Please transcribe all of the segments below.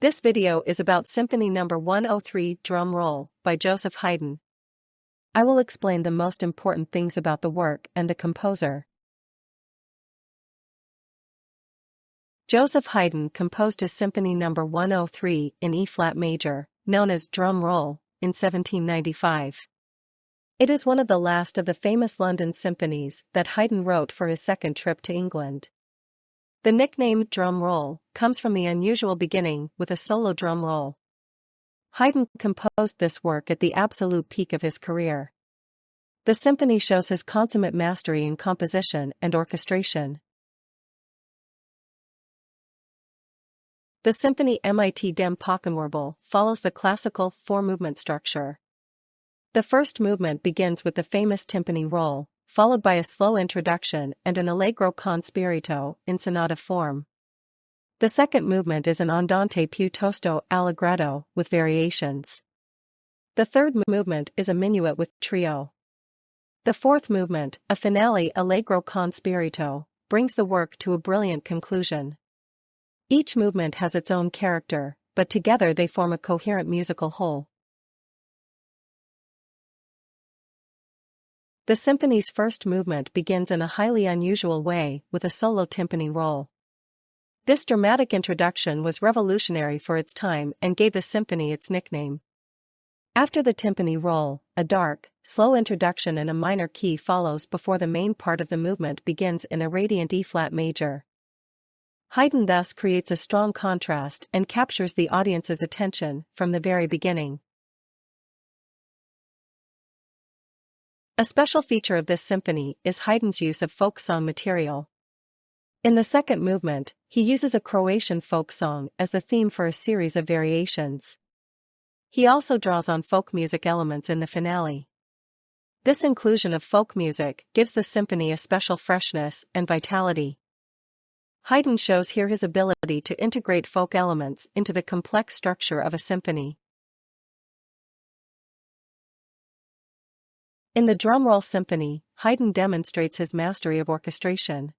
This video is about Symphony No. 103 Drumroll by Joseph Haydn. I will explain the most important things about the work and the composer. Joseph Haydn composed his Symphony No. 103 in E-flat major, known as Drumroll, in 1795. It is one of the last of the famous London symphonies that Haydn wrote for his second trip to England. The nickname Drumroll comes from the unusual beginning with a solo drum roll. Haydn composed this work at the absolute peak of his career. The symphony shows his consummate mastery in composition and orchestration. The symphony mit dem Paukenwirbel follows the classical four-movement structure. The first movement begins with the famous timpani roll, followed by a slow introduction and an allegro con spirito in sonata form. The second movement is an andante piuttosto allegretto with variations. The third movement is a minuet with trio. The fourth movement, a finale allegro con spirito, brings the work to a brilliant conclusion. Each movement has its own character, but together they form a coherent musical whole. The symphony's first movement begins in a highly unusual way with a solo timpani roll. This dramatic introduction was revolutionary for its time and gave the symphony its nickname. After the timpani roll, a dark, slow introduction in a minor key follows before the main part of the movement begins in a radiant E-flat major. Haydn thus creates a strong contrast and captures the audience's attention from the very beginning. A special feature of this symphony is Haydn's use of folk song material. In the second movement, he uses a Croatian folk song as the theme for a series of variations. He also draws on folk music elements in the finale. This inclusion of folk music gives the symphony a special freshness and vitality. Haydn shows here his ability to integrate folk elements into the complex structure of a symphony. In the Drumroll Symphony, Haydn demonstrates his mastery of orchestration.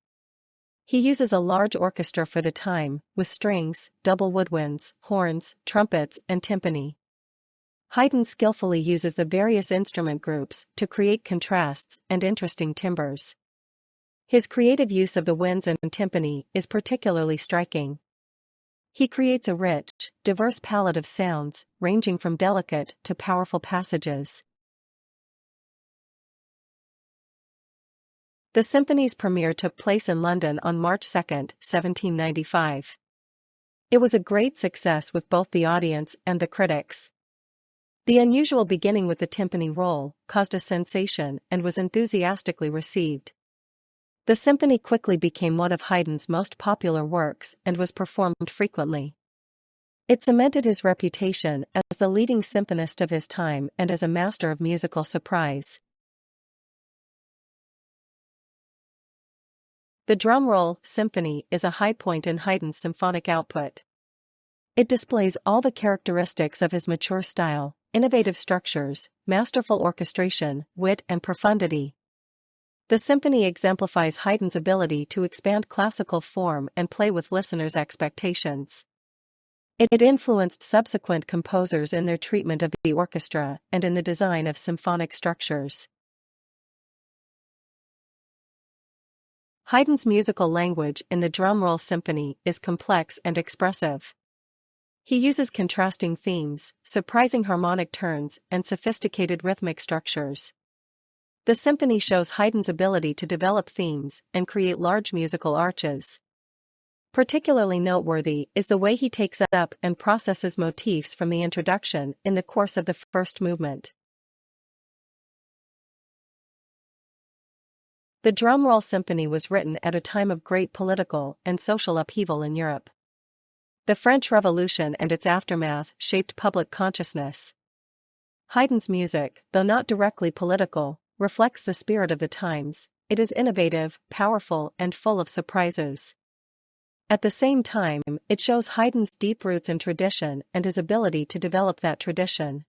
He uses a large orchestra for the time, with strings, double woodwinds, horns, trumpets, and timpani. Haydn skillfully uses the various instrument groups to create contrasts and interesting timbres. His creative use of the winds and timpani is particularly striking. He creates a rich, diverse palette of sounds, ranging from delicate to powerful passages. The symphony's premiere took place in London on March 2, 1795. It was a great success with both the audience and the critics. The unusual beginning with the timpani roll caused a sensation and was enthusiastically received. The symphony quickly became one of Haydn's most popular works and was performed frequently. It cemented his reputation as the leading symphonist of his time and as a master of musical surprise. The Drumroll Symphony is a high point in Haydn's symphonic output. It displays all the characteristics of his mature style: innovative structures, masterful orchestration, wit, and profundity. The symphony exemplifies Haydn's ability to expand classical form and play with listeners' expectations. It influenced subsequent composers in their treatment of the orchestra and in the design of symphonic structures. Haydn's musical language in the Drumroll Symphony is complex and expressive. He uses contrasting themes, surprising harmonic turns, and sophisticated rhythmic structures. The symphony shows Haydn's ability to develop themes and create large musical arches. Particularly noteworthy is the way he takes up and processes motifs from the introduction in the course of the first movement. The Drumroll Symphony was written at a time of great political and social upheaval in Europe. The French Revolution and its aftermath shaped public consciousness. Haydn's music, though not directly political, reflects the spirit of the times. It is innovative, powerful, and full of surprises. At the same time, it shows Haydn's deep roots in tradition and his ability to develop that tradition.